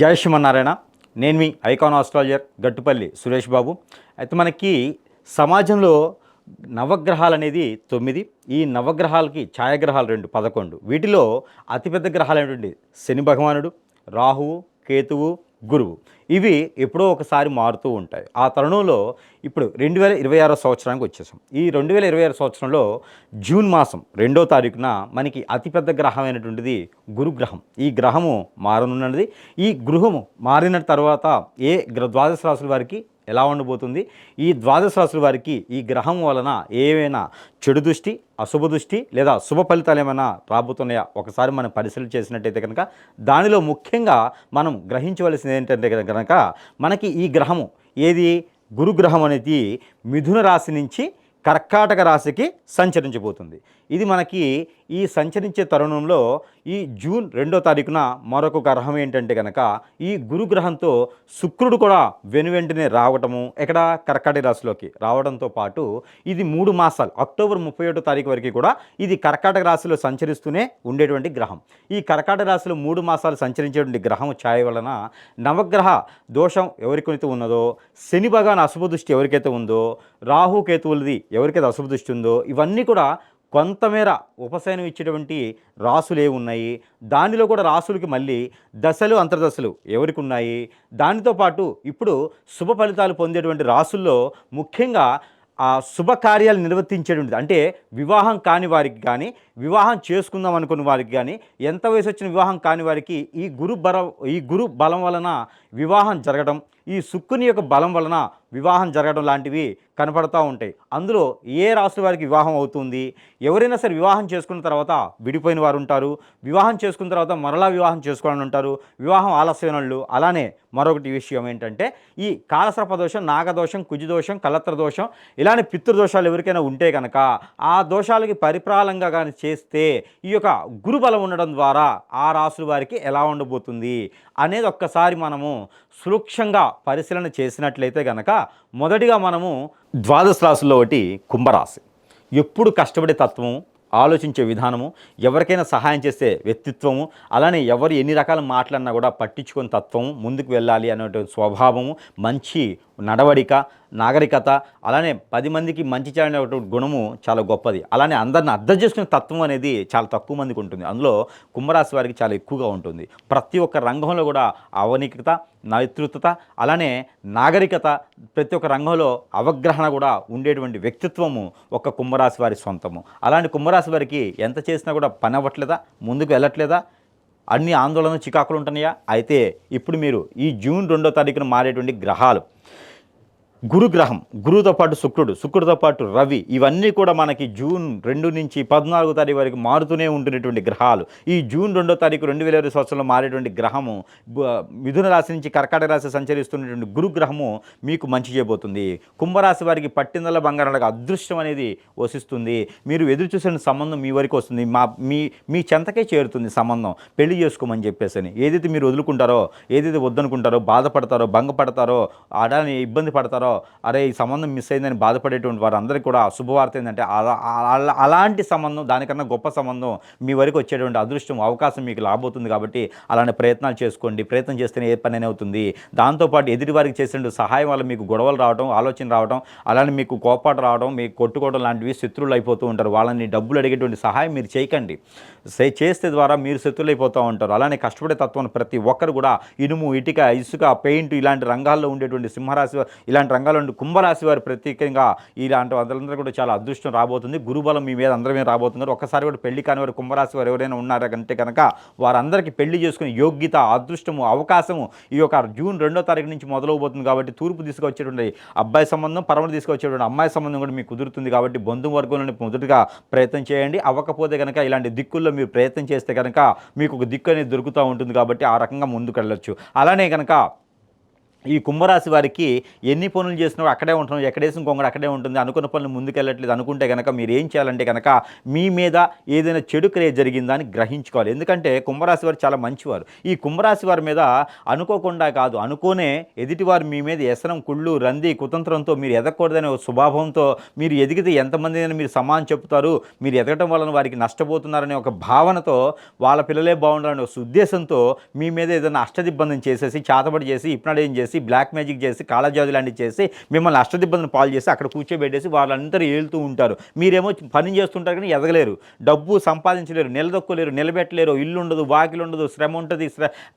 జై శ్రీమన్నారాయణ. నేను మీ icon astrologer Gattupalli Suresh Babu. అయితే మనకి సమాజంలో నవగ్రహాలు అనేది 9. ఈ నవగ్రహాలకి ఛాయాగ్రహాలు 2 11. వీటిలో అతిపెద్ద గ్రహాలైనటువంటి శని భగవానుడు, రాహువు, కేతువు, గురువు ఇవి ఎప్పుడో ఒకసారి మారుతూ ఉంటాయి. ఆ తరుణంలో ఇప్పుడు 2026 సంవత్సరానికి వచ్చేసాం. ఈ 2026 సంవత్సరంలో జూన్ మాసం 2వ తారీఖున మనకి అతిపెద్ద గ్రహమైనటువంటిది గురుగ్రహం. ఈ గ్రహము మారనున్నది. ఈ గృహము మారిన తర్వాత ద్వాదశ రాశుల వారికి ఎలా ఉండబోతుంది, ఈ ద్వాదశ రాశుల వారికి ఈ గ్రహం వలన ఏమైనా చెడు దృష్టి, అశుభ దృష్టి లేదా శుభ ఫలితాలు ఏమైనా రాబోతున్నాయా ఒకసారి మనం పరిశీలన చేసినట్టయితే కనుక దానిలో ముఖ్యంగా మనం గ్రహించవలసింది ఏంటంటే కనుక మనకి ఈ గ్రహము ఏది గురుగ్రహం అనేది మిథున రాశి నుంచి కర్కాటక రాశికి సంచరించబోతుంది. ఇది మనకి ఈ సంచరించే తరుణంలో ఈ జూన్ 2వ తారీఖున మరొక గ్రహం ఏంటంటే కనుక ఈ గురుగ్రహంతో శుక్రుడు కూడా వెనువెంటనే రావటము ఇక్కడ కర్కాటక రాశిలోకి రావడంతో పాటు ఇది 3 మాసాలు అక్టోబర్ 31వ తారీఖు వరకు కూడా ఇది కర్కాటక రాశిలో సంచరిస్తూనే ఉండేటువంటి గ్రహం. ఈ కర్కాటక రాశిలో 3 మాసాలు సంచరించేటువంటి గ్రహం ఛాయ వలన నవగ్రహ దోషం ఎవరికైతే ఉన్నదో, శని భగవాన్ అశుభ దృష్టి ఎవరికైతే ఉందో, రాహు కేతువులది ఎవరికైతే అశుభ దృష్టి ఉందో ఇవన్నీ కూడా కొంతమేర ఉపశమనం ఇచ్చేటువంటి రాసులు ఉన్నాయి. దానిలో కూడా రాసులకి మళ్ళీ దశలు అంతర్దశలు ఎవరికి ఉన్నాయి. దానితో పాటు ఇప్పుడు శుభ ఫలితాలు పొందేటువంటి రాసుల్లో ముఖ్యంగా ఆ శుభకార్యాలు నిర్వర్తించేటువంటిది అంటే వివాహం కాని వారికి కానీ, వివాహం చేసుకుందాం అనుకున్న వారికి కానీ, ఎంత వయసు వచ్చిన వివాహం కాని వారికి ఈ గురు బలం వలన వివాహం జరగడం, ఈ శుక్రుని యొక్క బలం వలన వివాహం జరగడం లాంటివి కనపడుతూ ఉంటాయి. అందులో ఏ రాశుల వారికి వివాహం అవుతుంది, ఎవరైనా సరే వివాహం చేసుకున్న తర్వాత విడిపోయిన వారు ఉంటారు, వివాహం చేసుకున్న తర్వాత మరలా వివాహం చేసుకోవాలని ఉంటారు, వివాహం ఆలస్యమైన వాళ్ళు. అలానే మరొకటి విషయం ఏంటంటే ఈ కాలసర్ప దోషం, నాగదోషం, కుజదోషం, కలత్ర దోషం ఇలానే పితృదోషాలు ఎవరికైనా ఉంటే కనుక ఆ దోషాలకి పరిప్రాళంగా కానీ చేస్తే ఈ యొక్క గురుబలం ఉండడం ద్వారా ఆ రాశుల వారికి ఎలా ఉండబోతుంది అనేది ఒక్కసారి మనము సూక్ష్మంగా పరిశీలన చేసినట్లయితే కనుక మొదటిగా మనము ద్వాదశ రాశుల్లో ఒకటి కుంభరాశి. ఎప్పుడు కష్టపడే తత్వము, ఆలోచించే విధానము, ఎవరికైనా సహాయం చేసే వ్యక్తిత్వము, అలానే ఎవరు ఎన్ని రకాల మాట్లాడినా కూడా పట్టించుకొని తత్వము, ముందుకు వెళ్ళాలి అనేటువంటి స్వభావము, మంచి నడవడిక, నాగరికత, అలానే 10 మందికి మంచి చేయడానికి గుణము చాలా గొప్పది. అలానే అందరిని అర్థం చేసుకునే తత్వం అనేది చాలా తక్కువ మందికి ఉంటుంది. అందులో కుంభరాశి వారికి చాలా ఎక్కువగా ఉంటుంది. ప్రతి ఒక్క రంగంలో కూడా అవనికత, నైతృత్వత, అలానే నాగరికత, ప్రతి ఒక్క రంగంలో అవగాహన కూడా ఉండేటువంటి వ్యక్తిత్వము ఒక కుంభరాశి వారి సొంతము. అలాంటి కుంభరాశి వారికి ఎంత చేసినా కూడా పని అవ్వట్లేదా, ముందుకు వెళ్ళట్లేదా, అన్ని ఆందోళన చికాకులు ఉంటున్నాయా? అయితే ఇప్పుడు మీరు ఈ జూన్ 2వ తారీఖున మారేటువంటి గ్రహాలు గురుగ్రహం, గురువుతో పాటు శుక్రుడితో పాటు రవి, ఇవన్నీ కూడా మనకి జూన్ 2 నుంచి 14వ తారీఖు వరకు మారుతూనే ఉంటున్నటువంటి గ్రహాలు. ఈ జూన్ 2వ తారీఖు 2020 సంవత్సరంలో మారేటువంటి గ్రహము మిథున రాశి నుంచి కర్కాటక రాశి సంచరిస్తున్నటువంటి గురుగ్రహము మీకు మంచి చేయబోతుంది. కుంభరాశి వారికి పట్టిందల బంగారాలకు అదృష్టం అనేది వసిస్తుంది. మీరు ఎదురు చూసిన సంబంధం మీ వరకు వస్తుంది. మీ చెంతకే చేరుతుంది సంబంధం. పెళ్లి చేసుకోమని చెప్పేసి ఏదైతే మీరు వదులుకుంటారో, ఏదైతే వద్దనుకుంటారో, బాధపడతారో, భంగపడతారో, అలానే ఇబ్బంది పడతారో, అరే ఈ సంబంధం మిస్ అయిందని బాధపడేటువంటి వారందరికీ కూడా శుభవార్త ఏంటంటే అలాంటి సంబంధం, దానికన్నా గొప్ప సంబంధం మీ వరకు వచ్చేటువంటి అదృష్టం, అవకాశం మీకు రాబోతుంది. కాబట్టి అలాంటి ప్రయత్నాలు చేసుకోండి. ప్రయత్నం చేస్తేనే ఏ పని అవుతుంది. దాంతోపాటు ఎదుటి వారికి చేసిన సహాయం వల్ల మీకు గొడవలు రావడం, ఆలోచన రావడం, అలానే మీకు కోపాటు రావడం, మీకు కొట్టుకోవడం లాంటివి శత్రువులు అయిపోతూ ఉంటారు. వాళ్ళని డబ్బులు అడిగేటువంటి సహాయం మీరు చేయకండి. చేస్తే ద్వారా మీరు శత్రువులు అయిపోతూ ఉంటారు. అలానే కష్టపడే తత్వాన్ని ప్రతి ఒక్కరు కూడా ఇనుము, ఇటుక, ఇసుక, పెయింట్ ఇలాంటి రంగాల్లో ఉండేటువంటి సింహరాశి, ఇలాంటి రంగాల్లో ఉండే కుంభరాశి వారు ప్రత్యేకంగా ఇలాంటి వాళ్ళందరూ కూడా చాలా అదృష్టం రాబోతుంది. గురుబలం మీ మీద అందరి మీద రాబోతున్నారు. ఒక్కసారి కూడా పెళ్లి కాని వారు కుంభరాశి వారు ఎవరైనా ఉన్నారంటే కనుక వారందరికీ పెళ్లి చేసుకునే యోగ్యత, అదృష్టము, అవకాశము ఈ యొక్క జూన్ 2వ తారీఖు నుంచి మొదలవబోతుంది. కాబట్టి తూర్పు తీసుకొచ్చేటువంటి అబ్బాయి సంబంధం, పరమటి తీసుకొచ్చేటువంటి అమ్మాయి సంబంధం కూడా మీకు కుదురుతుంది. కాబట్టి బంధువర్గంలోని మొదటిగా ప్రయత్నం చేయండి. అవ్వకపోతే కనుక ఇలాంటి దిక్కుల్లో మీరు ప్రయత్నం చేస్తే కనుక మీకు ఒక దిక్కు అనేది దొరుకుతూ ఉంటుంది. కాబట్టి ఆ రకంగా ముందుకు వెళ్ళొచ్చు. అలానే కనుక ఈ కుంభరాశి వారికి ఎన్ని పనులు చేసినా అక్కడే ఉంటున్నాం, ఎక్కడేసిన కొంగడు అక్కడే ఉంటుంది, అనుకున్న పనులు ముందుకెళ్ళట్లేదు అనుకుంటే కనుక మీరు ఏం చేయాలంటే కనుక మీ మీద ఏదైనా చెడు క్రియ జరిగిందా అని గ్రహించుకోవాలి. ఎందుకంటే కుంభరాశి వారు చాలా మంచివారు. ఈ కుంభరాశి వారి మీద అనుకోకుండా కాదు, అనుకోనే ఎదుటివారు మీ మీద వ్యసనం, కుళ్ళు, రంది, కుతంత్రంతో మీరు ఎదగకూడదనే ఒక స్వభావంతో మీరు ఎదిగితే ఎంతమంది అయినా మీరు సమానం చెప్తారు, మీరు ఎదగటం వలన వారికి నష్టపోతున్నారనే ఒక భావనతో వాళ్ళ పిల్లలే బాగుండాలనే ఒక ఉద్దేశంతో మీ మీద ఏదైనా అష్టదిబ్బందం చేసేసి, చేతబడి చేసి, హిప్నటైజ్ చేసి, బ్లాక్ మ్యాజిక్ చేసి, కాళజాదు లాంటివి చేసి మిమ్మల్ని అష్టదిబ్బందిని పాలు చేసి అక్కడ కూర్చోబెట్టేసి వాళ్ళందరూ ఏలుతూ ఉంటారు. మీరేమో పని చేస్తుంటారు కానీ ఎదగలేరు, డబ్బు సంపాదించలేరు, నిలదొక్కలేరు, నిలబెట్టలేరు, ఇల్లు ఉండదు, వాకిలు ఉండదు, శ్రమ ఉంటుంది,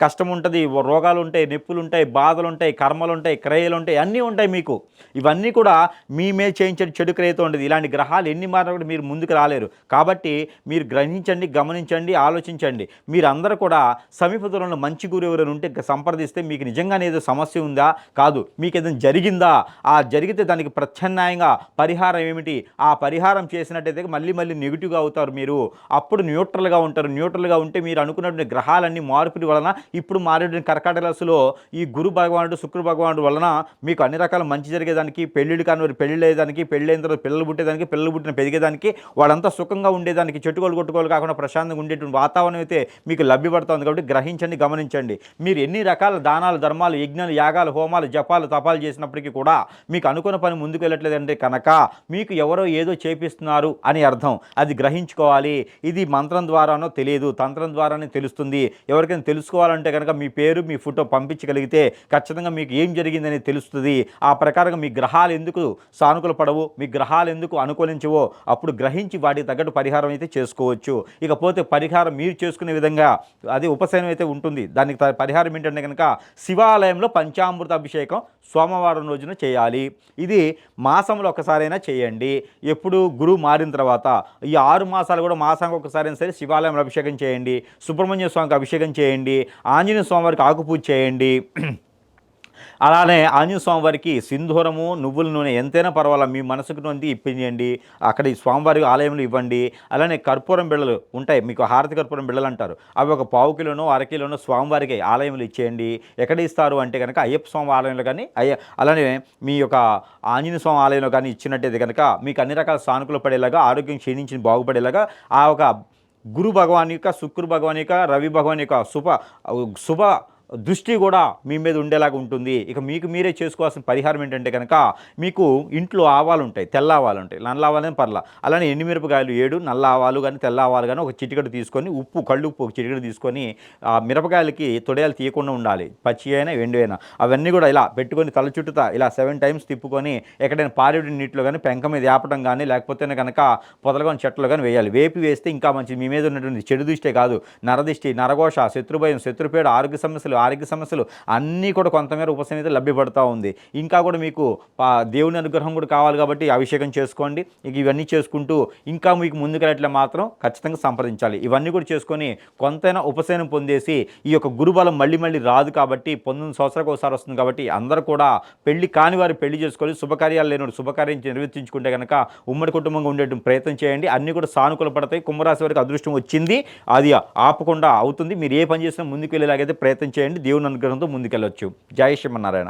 కష్టం ఉంటుంది, రోగాలు ఉంటాయి, నొప్పులు ఉంటాయి, బాధలు ఉంటాయి, కర్మలు ఉంటాయి, క్రయలు ఉంటాయి, అన్నీ ఉంటాయి మీకు. ఇవన్నీ కూడా మీ మీద చేయించే చెడు క్రియతో ఉంటుంది. ఇలాంటి గ్రహాలు ఎన్ని మారినా కూడా మీరు ముందుకు రాలేరు. కాబట్టి మీరు గ్రహించండి, గమనించండి, ఆలోచించండి. మీరందరూ కూడా సమీప దూరంలో మంచి గురు ఎవరైనా ఉంటే సంప్రదిస్తే మీకు నిజంగానే ఏదో సమస్య ఉందా, కాదు మీకు ఏదైనా జరిగిందా, ఆ జరిగితే దానికి ప్రత్యామ్నాయంగా పరిహారం ఏమిటి, ఆ పరిహారం చేసినట్టయితే మళ్ళీ మళ్ళీ నెగిటివ్గా అవుతారు మీరు. అప్పుడు న్యూట్రల్గా ఉంటారు. న్యూట్రల్గా ఉంటే మీరు అనుకున్నటువంటి గ్రహాలన్నీ మార్పుల వలన ఇప్పుడు మారేటువంటి కర్కాటక రాశిలో ఈ గురు భగవానుడు, శుక్ర భగవానుడు వలన మీకు అన్ని రకాల మంచి జరిగేదానికి, పెళ్ళిళ్ళు కాని పెళ్ళిళ్ళు అయ్యేదానికి, పెళ్ళైన తర్వాత పిల్లలు పుట్టేదానికి, పిల్లలు పుట్టిన పెరిగేదానికి, వాళ్ళంతా సుఖంగా ఉండేదానికి, చెట్టుకోలు కొట్టుకోలు కాకుండా ప్రశాంతంగా ఉండేటువంటి వాతావరణం అయితే మీకు లభ్యపడుతుంది. కాబట్టి గ్రహించండి, గమనించండి. మీరు ఎన్ని రకాల దానాలు, ధర్మాలు, యజ్ఞాలు, యాగాలు, హోమాలు, జపాలు, తపాలు చేసినప్పటికీ కూడా మీకు అనుకున్న పని ముందుకు వెళ్ళట్లేదంటే కనుక మీకు ఎవరో ఏదో చేపిస్తున్నారు అని అర్థం. అది గ్రహించుకోవాలి. ఇది మంత్రం ద్వారానో తెలియదు, తంత్రం ద్వారానే తెలుస్తుంది. ఎవరికైనా తెలుసుకోవాలంటే కనుక మీ పేరు, మీ ఫోటో పంపించగలిగితే ఖచ్చితంగా మీకు ఏం జరిగిందని తెలుస్తుంది. ఆ ప్రకారంగా మీ గ్రహాలు ఎందుకు సానుకూల పడవు, మీ గ్రహాలు ఎందుకు అనుకూలించవో అప్పుడు గ్రహించి వాటికి తగ్గట్టు పరిహారం అయితే చేసుకోవచ్చు. ఇకపోతే పరిహారం మీరు చేసుకునే విధంగా అది ఉపశమనం అయితే ఉంటుంది. దానికి పరిహారం ఏంటంటే కనుక శివాలయంలో పంచామృత అభిషేకం సోమవారం రోజున చేయాలి. ఇది మాసంలో ఒకసారైనా చేయండి. ఎప్పుడు గురువు మారిన తర్వాత ఈ 6 మాసాలు కూడా మాసానికి ఒకసారైనా సరే శివాలయంలో అభిషేకం చేయండి. సుబ్రహ్మణ్య స్వామికి అభిషేకం చేయండి. ఆంజనేయ స్వామివారికి ఆకుపూజ చేయండి. అలానే ఆంజనేయ స్వామివారికి సింధూరము, నువ్వుల నూనె ఎంతైనా పర్వాలేదు మీ మనసుకు నొంది ఇప్పించండి. అక్కడ ఈ స్వామివారి ఆలయంలో ఇవ్వండి. అలానే కర్పూరం బిళ్ళలు ఉంటాయి, మీకు హారతి కర్పూరం బిళ్ళలు అంటారు, అవి ఒక 1/4 కిలోనో 1/2 కిలోనో స్వామివారికి ఆలయంలో ఇచ్చేయండి. ఎక్కడ ఇస్తారు అంటే కనుక అయ్యప్ప స్వామి ఆలయంలో కానీ అలానే మీ యొక్క ఆంజనేయ స్వామి ఆలయంలో కానీ ఇచ్చినట్టయితే కనుక మీకు అన్ని రకాల సానుకూల పడేలాగా, ఆరోగ్యం క్షీణించి బాగుపడేలాగా ఆ ఒక గురు భగవాన్ యొక్క, శుక్ర భగవాన్ యొక్క, రవి భగవాన్ యొక్క శుభ దృష్టి కూడా మీ మీద ఉండేలాగా ఉంటుంది. ఇక మీకు మీరే చేసుకోవాల్సిన పరిహారం ఏంటంటే కనుక మీకు ఇంట్లో ఆవాలు ఉంటాయి, తెల్ల ఆవాలు ఉంటాయి, నల్ల ఆవాలని పర్లా, అలానే ఎండుమిరపకాయలు 7, నల్ల ఆవాలు కానీ తెల్ల ఆవాలు కానీ ఒక చిటికెడు తీసుకొని, ఉప్పు, కళ్ళుప్పు ఒక చిటికెడు తీసుకొని ఆ మిరపకాయలకి తొడయాలు తీయకుండా ఉండాలి, పచ్చి అయినా ఎండు అయినా, అవన్నీ కూడా ఇలా పెట్టుకొని తల చుట్టూతా ఇలా 7 టైమ్స్ తిప్పుకొని ఎక్కడైనా పారేడు నీటిలో కానీ, పెంక మీద వేపడం కానీ, లేకపోతే కనుక పొదలకొని చెట్లు కానీ వేయాలి. వేపి వేస్తే ఇంకా మంచిది. మీ మీద ఉన్నటువంటి చెడు దృష్టే కాదు, నరదిష్టి, నరఘోష, శత్రుభయం, శత్రుపేడ, ఆరోగ్య సమస్యలు అన్నీ కూడా కొంతమేర ఉపశమనం లభ్యపడుతూ ఉంది. ఇంకా కూడా మీకు దేవుని అనుగ్రహం కూడా కావాలి కాబట్టి అభిషేకం చేసుకోండి. ఇక ఇవన్నీ చేసుకుంటూ ఇంకా మీకు ముందుకెళ్ళట్లే మాత్రం ఖచ్చితంగా సంప్రదించాలి. ఇవన్నీ కూడా చేసుకొని కొంతైనా ఉపశమనం పొందేసి ఈ యొక్క గురుబలం మళ్ళీ మళ్ళీ రాదు కాబట్టి 19 సంవత్సరాలకు ఒకసారి వస్తుంది కాబట్టి అందరూ కూడా పెళ్లి కాని వారు పెళ్లి చేసుకొని, శుభకార్యాలు లేని శుభకార్యం నిర్వర్తించుకుంటే కనుక ఉమ్మడి కుటుంబంగా ఉండేటువంటి ప్రయత్నం చేయండి. అన్నీ కూడా సానుకూల పడతాయి. కుంభరాశి వారికి అదృష్టం వచ్చింది, అది ఆపకుండా అవుతుంది. మీరు ఏ పని చేసినా ముందుకు వెళ్ళేలాగైతే ప్రయత్నం చేయండి. దేవుని అనుగ్రహంతో ముందుకెళ్ళొచ్చు. జై శ్రీమన్నారాయణ.